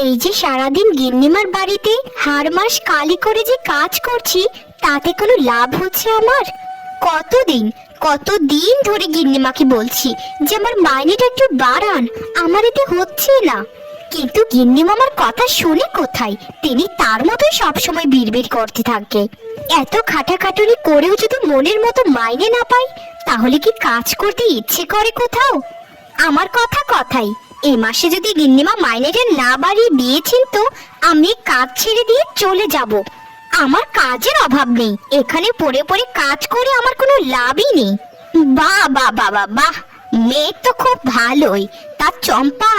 এই যে সারাদিন গিন্নিমার বাড়িতে হাড় মাস কালি করে যে কাজ করছি, তাতে কোনো লাভ হচ্ছে আমার? কতদিন ধরে গিন্নিমাকে বলছি যে আমার মাইনেটা একটু বাড়ান, আমার এতে হচ্ছে না। কিন্তু গিন্নিমা আমার কথা শুনে কোথায়, তিনি তার মতোই সবসময় বিড়বিড় করতে থাকে। এত খাটাখাটুনি করেও যদি মনের মতো মাইনে না পাই, তাহলে কি কাজ করতে ইচ্ছে করে কোথাও? আমার কথা কথাই, এই মাসে যদি গিন্নিমা মাইনেটা না বাড়িয়ে দিয়েছেন তো আমি কাজ ছেড়ে দিয়ে চলে যাব। আমার কাজের অভাব নেই, এখানে পড়ে পড়ে কাজ করে আমার কোনো লাভই নেই। বাহ বাহ বাহ বাহ বাহ, মেয়ে তো খুব ভালোই। তা চম্পা,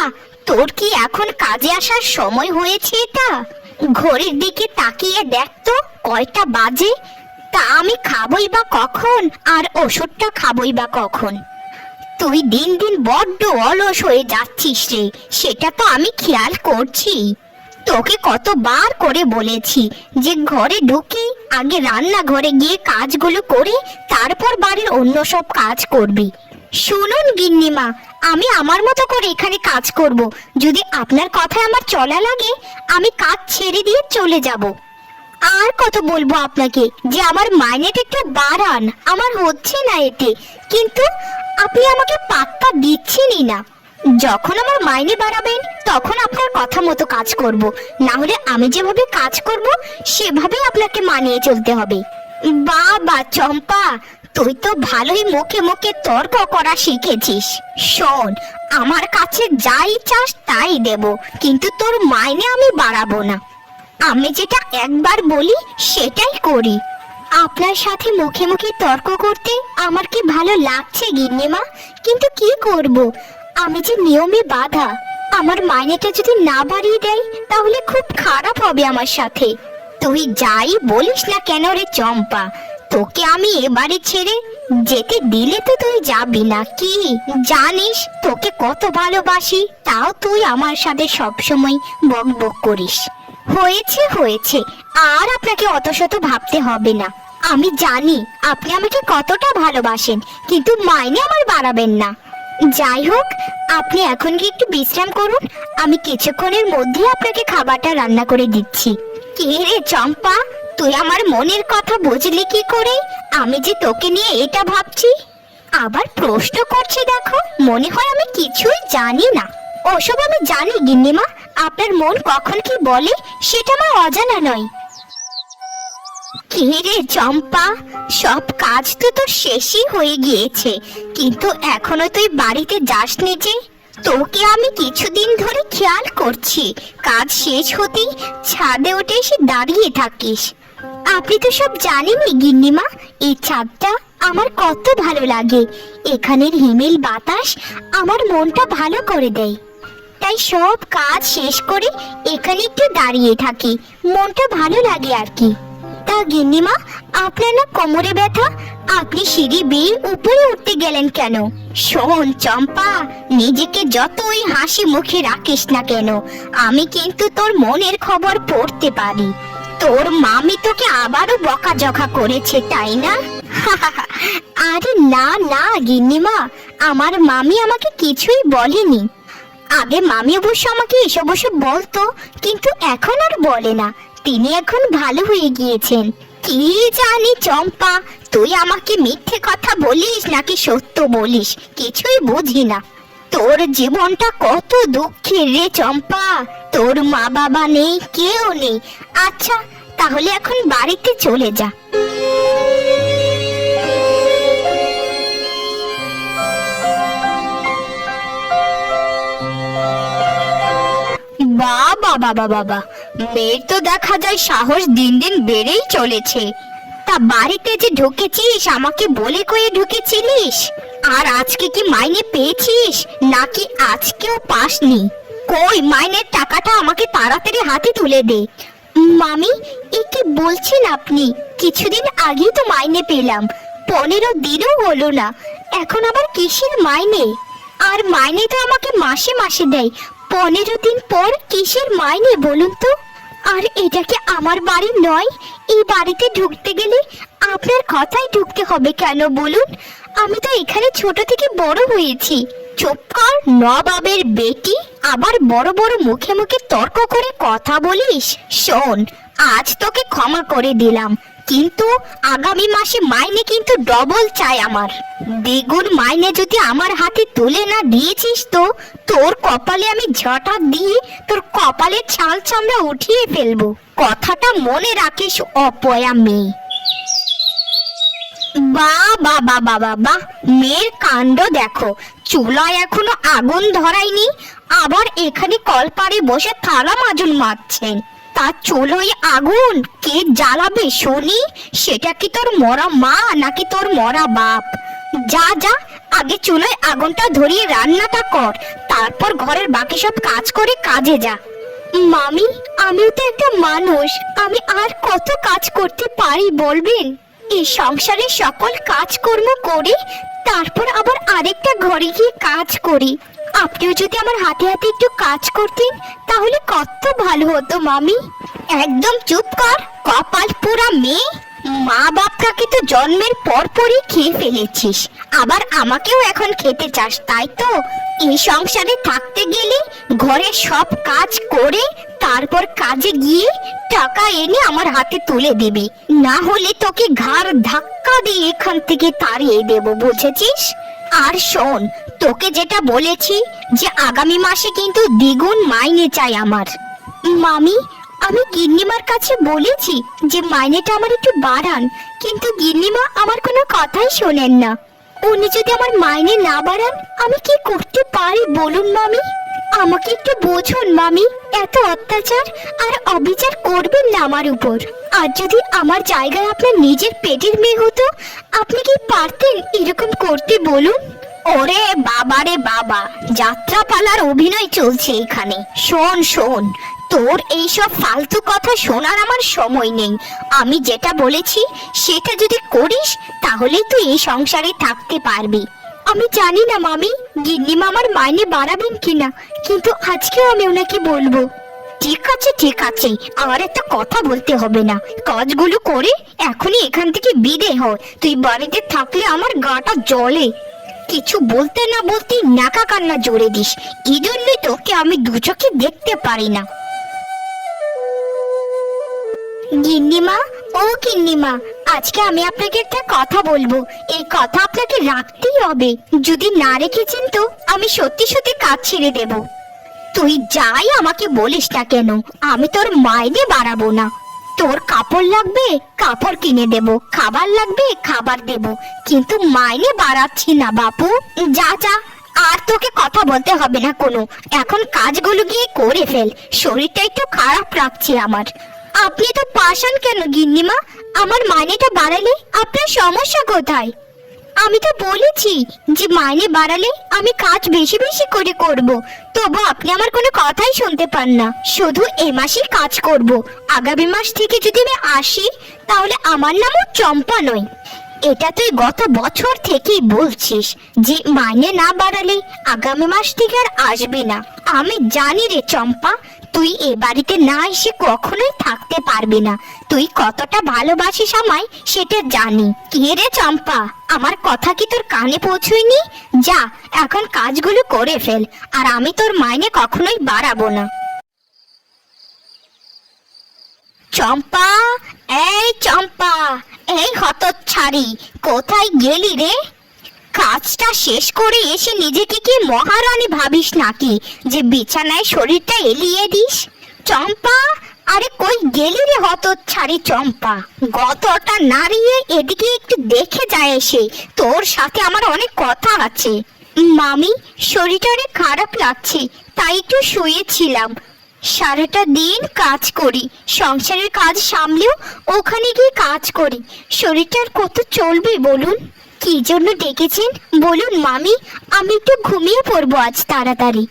তোর কি এখন কাজে আসার সময় হয়েছে? এটা ঘড়ির দিকে তাকিয়ে দেখ তো কয়টা বাজে। তা আমি খাবই বা কখন, আর ওষুধটা খাবই বা কখন? তুই দিন দিন বড্ড অলস হয়ে যাচ্ছিস রে, সেটা তো আমি খেয়াল করছি। তোকে কতবার করে বলেছি যে ঘরে ঢুকে আগে রান্নাঘরে গিয়ে কাজগুলো করে তারপর বাড়ির অন্য সব কাজ করবি। শুনুন গিন্নিমা, আমি আমার মতো করে এখানে কাজ করব। যদি আপনার কথায় আমার চলা লাগে, আমি কাজ ছেড়ে দিয়ে চলে যাব। আর কত বলবো আপনাকে যে আমার মাইনেটা একটু বাড়ান, আমার হচ্ছে না এতে। কিন্তু আপনি আমাকে পাত্তা দিচ্ছেনই না। যখন আমার মাইনে বাড়াবেন তখন আপনার কথা মতো কাজ করব, না হলে আমি যেভাবে কাজ করব সেভাবেই আপনাকে মানিয়ে চলতে হবে। বাবা চম্পা, তুই তো ভালোই মুখে মুখে তর্ক করা শিখেছিস। শোন, আমার কাছে যাই চাস তাই দেব, কিন্তু তোর মাইনে আমি বাড়াবো না। আমি যেটা একবার বলি সেটাই করি। আপনার সাথে মুখে মুখে তর্ক করতে আমার কি ভালো লাগছে গিন্নিমা, কিন্তু কি করব, আমি যে নিয়মে বাঁধা। আমার মাইনেটা যদি না বাড়িয়ে দেয় তাহলে খুব খারাপ হবে আমার সাথে। তুই যাই বলিস না কেন রে চম্পা, তোকে আমি এবারে ছেড়ে যেতে দিলে তো তুই যাবি না। কি জানিস তোকে কত ভালোবাসি, তাও তুই আমার সাথে সবসময় বক বক করিস। হয়েছে হয়েছে, আর আপনাকে অত শত ভাবতে হবে না। আমি জানি আপনি আমাকে কতটা ভালোবাসেন, কিন্তু মাইনে আমার বাড়াবেন না। যাই হোক, আপনি এখন কি একটু বিশ্রাম করুন, আমি কিছুক্ষণের মধ্যে আপনাকে খাবারটা রান্না করে দিচ্ছি। কে রে চম্পা, তুই আমার মনের কথা বুঝলি কি করে? আমি যে তোকে নিয়ে এটা ভাবছি। আবার প্রশ্ন করছে, দেখো মনে হয় আমি কিছুই জানি না। ওসব আমি জানি গিন্নিমা, আপনার মন কখন কি বলে সেটা আমার অজানা নয়। কি রে চম্পা, সব কাজ তো তোর শেষই হয়ে গিয়েছে, কিন্তু এখনো তুই বাড়িতে যাসনি যে? তোকে আমি কিছুদিন ধরে খেয়াল করছি, কাজ শেষ হতেই ছাদে উঠে এসে দাঁড়িয়ে থাকিস। আপনি তো সব জানেনই গিন্নিমা, এই ছাদটা আমার কত ভালো লাগে। এখানের হিমেল বাতাস আমার মনটা ভালো করে দেয়। তাই সব কাজ শেষ করে এখানে একটু দাঁড়িয়ে থাকি, মনটা ভালো লাগে আর কি। তা গিন্নিমা, আপনার না কোমরে ব্যথা, আপনি সিঁড়ি বেয়ে উপরে উঠতে গেলেন কেন? শোন চম্পা, নিজেকে যতই হাসি মুখে রাখিস না কেন, আমি কিন্তু তোর মনের খবর পড়তে পারি। তোর মামি তোকে আবারও বকাঝকা করেছে, তাই না? আরে না না গিন্নিমা, আমার মামি আমাকে কিছুই বলেনি। আগে মামি অবশ্য আমাকে এসব বলতো, কিন্তু এখন আর বলে না। তিনি এখন ভালো হয়ে গিয়েছেন। কি জানি চম্পা, তুই আমাকে মিথ্যে কথা বলিস নাকি সত্য বলিস কিছুই বুঝি না। তোর জীবনটা কত দুঃখের রে চম্পা, তোর মা বাবা নেই, কেউ নেই। আচ্ছা তাহলে এখন বাড়িতে চলে যা। বাবা বাবা বাবা, মেয়ের তো দেখা যায় সাহস দিন দিন বেড়েই চলেছে। তা বাড়িতে যে ঢুকেছিস আমাকে বলে কয়ে ঢুকেছিলিস? আর আজকে কি মাইনে পেয়েছিস নাকি আজকেও পাসনি? কই মাইনের টাকাটা আমাকে তাড়াতাড়ি হাতে তুলে দে। মামি, এ কি বলছেন আপনি? কিছুদিন আগেই তো মাইনে পেলাম, 15 দিনও হলো না, এখন আবার কিসের মাইনে? আর মাইনে তো আমাকে মাসে মাসে দেয়, 15 দিন পর কিসের মাইনে বলুন তো? আর এটা কি আমার বাড়ি নয়? এই বাড়িতে ঢুকতে গেলে আপনার কথাই ঢুকতে হবে কেন বলুন? আমি তো এখানে ছোট থেকে বড় হয়েছি। চুপ কর নবাবের বেটি, আবার বড় বড় মুখে মুখে তর্ক করে কথা বলিস। শোন, আজ তোকে ক্ষমা করে দিলাম, কিন্তু আগামী মাসে মাইনে কিন্তু ডবল চাই আমার। দ্বিগুণ মাইনে যদি আমার হাতে তুলে না দিয়েছিস তো তোর কপালে আমি ঝাঁটা দিয়ে তোর কপালের ছাল চামড়া উঠিয়ে ফেলবো। কথাটা মনে রাখিস অপয়া মেয়ে। বাহ বাহ বাহ বাহ বাহ বাহ, মেয়ের কাণ্ড দেখো, চুলায় এখনো আগুন ধরায়নি, আবার এখানে কলপারে বসে থালা মাজুন মাজছেন। তার চুলোয় আগুন কে জ্বালাবে শুনি? সেটা কি তোর মরা মা নাকি তোর মরা বাপ? যা যা, আগে চুলোয় আগুনটা ধরিয়ে রান্নাটা কর, তারপর ঘরের বাকি সব কাজ করে কাজে যা। মামি, আমিও তো একটা মানুষ, আমি আর কত কাজ করতে পারি বলবেন? এই সংসারের সকল কাজকর্ম করি, তারপর আবার আরেকটা ঘরে গিয়ে কাজ করি। আপনিও যদি আমার হাতে হাতে একটু কাজ করতেন তাহলে কত ভালো হতো মামি। একদম চুপ কর কপাল পোড়া মেয়ে। মা বাপটাকে তো জন্মের পর পরই খেয়ে ফেলেছিস, আবার আমাকেও এখন খেতে চাস, তাই তো? এই সংসারে থাকতে গেলে ঘরের সব কাজ করে তারপর কাজে গিয়ে টাকা এনে আমার হাতে তুলে দিবি, না হলে তোকে ঘাড় ধাক্কা দিয়ে এখান থেকে তাড়িয়ে দেব, বুঝেছিস? আর শোন, তোকে যেটা বলেছি যে আগামী মাসে কিন্তু দ্বিগুণ মাইনে চাই আমার। মামি, আমি গিন্নিমার কাছে বলেছি যে মাইনেটা আমার একটু বাড়ান, কিন্তু গিন্নিমা আমার কোনো কথাই শোনেন না। উনি যদি আমার মাইনে না বাড়ান আমি কি করতে পারি বলুন মামি? আমাকে একটু বোঝুন মামি, এত অত্যাচার আর অবিচার করবেন না আমার উপর। আর যদি আমার জায়গায় আপনার নিজের পেটের মেয়ে হতো, আপনি কি পারতেন এরকম করতে বলুন? ওরে বাবা রে বাবা, যাত্রাপালার অভিনয় চলছে এখানে। শোন শোন, তোর এইসব ফালতু কথা শোনার আমার সময় নেই। আমি যেটা বলেছি সেটা যদি করিস তাহলেই তুই এই সংসারে থাকতে পারবি। আমি জানি না মামি গিন্নিমা আমার মাইনে বাড়াবেন কিনা, কিন্তু আজকেও আমি ওনাকে বলবো। ঠিক আছে ঠিক আছে, আর একটা কথা বলতে হবে না, কাজগুলো করে এখনই এখান থেকে বিদায় হ। তুই বাড়িতে থাকলে আমার গাটা জ্বলে। কিছু বলতে না বলতে নাকা কান্না জোরে দিস, এই জন্যই তোকে আমি দু চোখে দেখতে পারি না। গিন্নিমা, ও গিন্নিমা, আজকে আমি আপনাকে একটা কথা বলবো, এই কথা আপনাকে রাখতেই হবে। যদি না রেখেছেন তো আমি সত্যি সত্যি কাজ ছেড়ে দেব। তুই যাই আমাকে বলিস না কেন, আমি তোর মাইনে বাড়াবো না। তোর কাপড় লাগবে কাপড় কিনে দেব, খাবার লাগবে খাবার দেব, কিন্তু মাইনে বাড়াচ্ছি না বাপু। যা যা, আর তোকে কথা বলতে হবে না কোনো, এখন কাজগুলো গিয়ে করে ফেল, শরীরটা একটু খারাপ লাগছে আমার। আপনি তো পাশান কেন গিন্নিমা? আমার মাইনেটা বাড়ালে আপনার সমস্যা কোথায়? আমি তো বলেছি যে মাইনে বাড়ালে আমি কাজ বেশি বেশি করে করব, তবু আপনি আমার কোনো কথাই শুনতে পান না। শুধু এ মাসেই কাজ করব, আগামী মাস থেকে যদি আমি আসি তাহলে আমার নামও চম্পা নয়। এটা তুই গত বছর থেকেই বলছিস যে মাইনে না বাড়ালে আগামী মাস থেকে আর আসবি না। আমি জানি রে চম্পা, তুই এ বাড়িতে না এসে কখনোই থাকতে পারবি না। তুই কতটা ভালোবাসিস আমায় সেটা জানি। কি রে চম্পা, আমার কথা কি তোর কানে পৌঁছয়নি? যা এখন কাজগুলো করে ফেল, আর আমি তোর মাইনে কখনোই বাড়াবো না। চম্পা, এই চম্পা, এই হতচ্ছাড়ি, কোথায় গেলি রে? কাজটা শেষ করে এসে নিজেকে কি মহারানী ভাবিস নাকি যে বিছানায় শরীরটা এলিয়ে দিস? চম্পা, আরে কই গেলি রে হতচ্ছাড়ি চম্পা? গতটা নাড়িয়ে এদিকে একটু দেখে যায় এসে, তোর সাথে আমার অনেক কথা আছে। মামি, শরীরটা অনেক খারাপ লাগছে তাই একটু শুয়েছিলাম। সারাটা দিন কাজ করি, সংসারের কাজ সামলেও ওখানে গিয়ে কাজ করি, শরীরটা আর কত চলবে বলুন? কি জন্য ডেকেছেন বলুন মামি, আমি একটু ঘুমিয়ে পড়বো আজ তাড়াতাড়ি।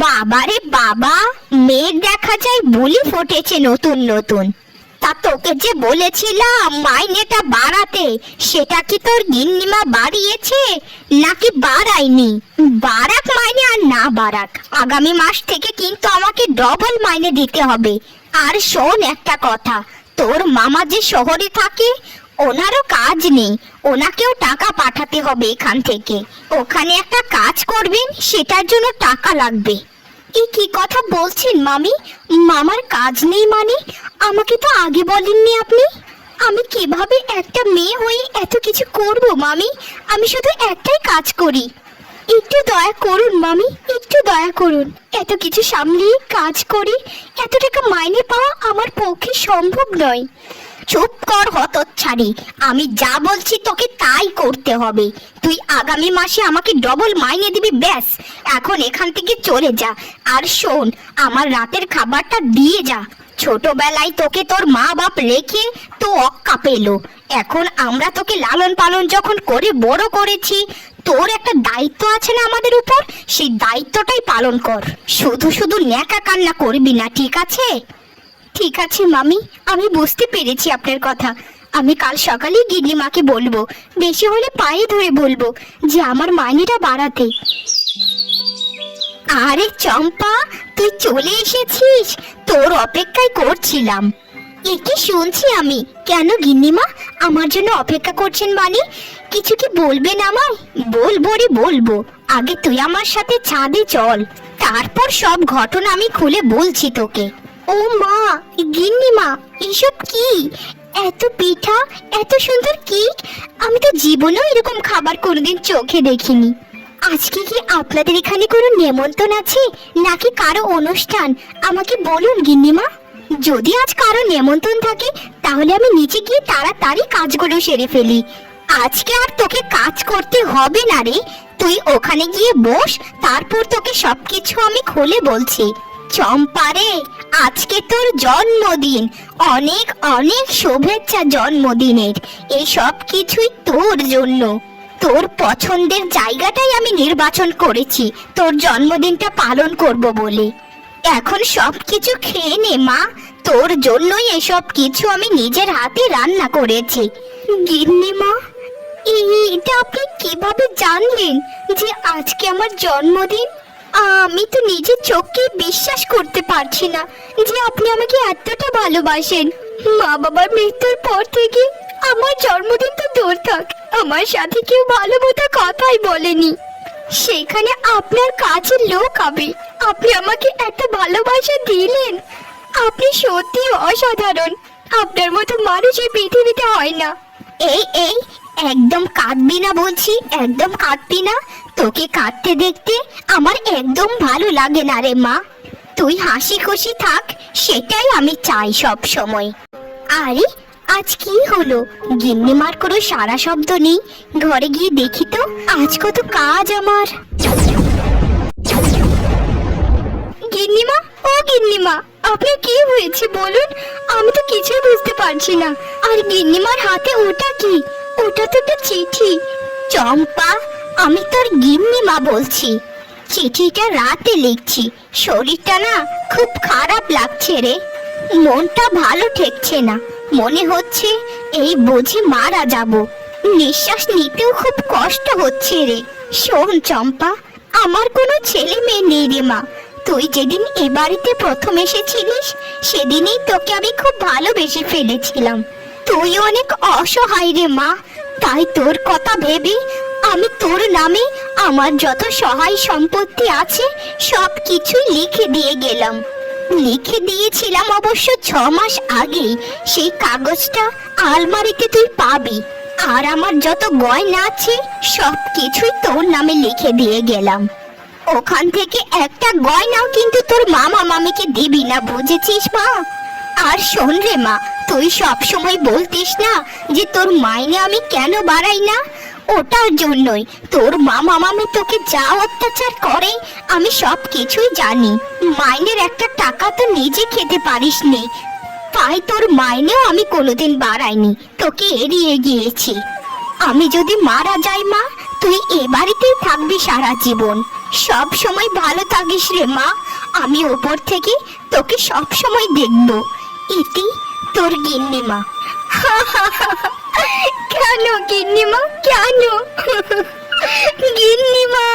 বাবারে বাবা, মেঘ দেখা যায় বুলি ফুটেছে নতুন নতুন। তা তোকে যে বলেছিলাম মাইনেটা বাড়াতে, সেটা কি তোর গিন্নিমা বাড়িয়েছে নাকি বাড়ায়নি? বাড়াক মাইনে আর না বাড়াক, আগামী মাস থেকে কিন্তু আমাকে ডবল মাইনে দিতে হবে। আর শোন একটা কথা, তোর মামা যে শহরে থাকে ওনারও কাজ নেই, ওনাকেও টাকা পাঠাতে হবে এখান থেকে। ওখানে একটা কাজ করবেন, সেটার জন্য টাকা লাগবে। এ কি কথা বলছেন মামি? মামার কাজ নেই মানে? আমাকে তো আগে বলেননি আপনি। আমি কিভাবে একটা মেয়ে হয়ে এত কিছু করব মামি? আমি শুধু একটাই কাজ করি। একটু দয়া করুন মামি, একটু দয়া করুন। এত কিছু সামলিয়ে কাজ করে এত টাকা মাইনে পাওয়া আমার পক্ষে সম্ভব নয়। চুপ কর হতচ্ছাড়ি, আমি যা বলছি তোকে তাই করতে হবে। তুই আগামী মাসে আমাকে ডবল মাইনে দিবি, ব্যাস। এখন এখান থেকে চলে যা। আর শোন, আমার রাতের খাবারটা দিয়ে যা। ছোটবেলায় তোকে তোর মা বাপ রেখে তো অক্কা পেলো, এখন আমরা তোকে লালন পালন যখন করে বড় করেছি, তোর একটা দায়িত্ব আছে না আমাদের উপর, সেই দায়িত্বটাই পালন কর। শুধু শুধু ন্যাকা কান্না করবি না, ঠিক আছে? ঠিক আছে মামি, আমি বুঝতে পেরেছি আপনার কথা। আমি কাল সকালেই গিন্নিমাকে বলবো, বেশি হলে পায়ে ধরে বলবো যে আমার মাইনেটা বাড়াতে। আরে চম্পা, তুই চলে এসেছিস? তোর অপেক্ষায় করছিলাম। এ কি শুনছি আমি? কেন গিন্নিমা আমার জন্য অপেক্ষা করছেন মানে? কিছু কি বলবেন আমায়? বলবো রে বলবো, আগে তুই আমার সাথে ছাদে চল, তারপর সব ঘটনা আমি খুলে বলছি তোকে। ও মা, গিন্নিমা, এসব কি? এত পিঠা, এত সুন্দর কেক, আমি তো জীবনেও এরকম খাবার কোনোদিন চোখে দেখিনি। আজকে কি আপনাদের এখানে কোনো নেমন্তন্ন আছে নাকি কারো অনুষ্ঠান? আমাকে বলুন গিন্নিমা। যদি আজ কারো নেমন্তন্ন থাকে তাহলে আমি নিচে গিয়ে তাড়াতাড়ি কাজগুলো সেরে ফেলি। আজকে আর তোকে কাজ করতে হবে না রে, তুই ওখানে গিয়ে বস, তারপর তোকে সবকিছু আমি খুলে বলছি। চম্পা রে, আজকে তোর জন্মদিন, অনেক অনেক শুভেচ্ছা জন্মদিনের। এই সব কিছুই তোর জন্য। তোর পছন্দের জায়গাটাই আমি নির্বাচন করেছি তোর জন্মদিনটা পালন করব বলে। এখন সবকিছু খেয়ে নে মা, তোর জন্যই এসব কিছু আমি নিজের হাতে রান্না করেছি। গিন্নিমা, এটা আপনি কিভাবে জানলেন যে আজকে আমার জন্মদিন? আমি তো নিজের চোখকে বিশ্বাস করতে পারছি না যে আপনি আমাকে এতটা ভালোবাসেন। মা বাবার মৃত্যুর পর থেকে আমার জন্মদিন তো দূর থাক, আমার সাথে কেউ ভালো মতো কথাই বলেনি। সেখানে আপনার কাছের লোক হবে, আপনি আমাকে এত ভালোবাসা দিলেন। আপনি সত্যি অসাধারণ, আপনার মতো মানুষ এই পৃথিবীতে হয় না। এই এই, একদম কাঁদবি না বলছি, একদম কাঁদবি না। তোকে কাঁদতে দেখতে আমার একদম ভালো লাগে না রে মা। তুই হাসি খুশি থাক, সেটাই আমি চাই সব সময়। আরে আজ কি হলো? গিন্নিমার কোনো সারা শব্দ নেই। ঘরে গিয়ে দেখি তো আজ কত কাজ আমার। গিন্নিমা, ও গিন্নিমা, আপনার কি হয়েছে বলুন? আমি তো কিছুই বুঝতে পারছি না। আর গিন্নিমার হাতে ওটা কি? ওটা তো একটা চিঠি। চম্পা, আমি তোর গিন্নিমা বলছি। চিঠিটা রাতে লিখছি, শরীরটা না খুব খারাপ লাগছে রে, মনটা ভালো ঠেকছে না। মনে হচ্ছে এই বুঝি মারা যাব, নিঃশ্বাস নিতেও খুব কষ্ট হচ্ছে রে। শোন চম্পা, আমার কোনো ছেলে মেয়ে নেই রে মা। তুই যেদিন এ বাড়িতে প্রথম এসেছিলিস সেদিনই তোকে আমি খুব ভালোবেসে ফেলেছিলাম। তুই অনেক অসহায় রে মা, তাই তোর কথা ভেবে আমি তোর নামে আমার যত সহায় সম্পত্তি আছে সব কিছুই লিখে দিয়ে গেলাম। লিখে দিয়েছিলাম অবশ্য 6 মাস আগে। সেই কাগজটা আলমারিতে তুই পাবি। আর আমার যত গয়না আছে সব কিছুই তোর নামে লিখে দিয়ে গেলাম। ওখান থেকে একটা গয়নাও কিন্তু তোর মামা মামিকে দিবি না, বুঝেছিস মা? আর শোন রে মা, তুই সব সময় বলতিস না যে তোর মাইনে আমি কেন বাড়াই না? ওটার জন্যই তোর মামা মামি তোকে যা অত্যাচার করে আমি সব কিছুই জানি। মাইনের একটা টাকা তো নিজে খেতে পারিস নি, তাই তোর মাইনেও আমি কোনোদিন বাড়াইনি, তোকে এড়িয়ে গিয়েছি। আমি যদি মারা যাই মা, তুই এ বাড়িতেই থাকবি সারা জীবন। সব সময় ভালো থাকিস রে মা, আমি ওপর থেকে তোকে সব সময় দেখবো। ইতি, তোর গিন্নিমা। কেন গিন্নিমা, কেন? গিন্নিমা।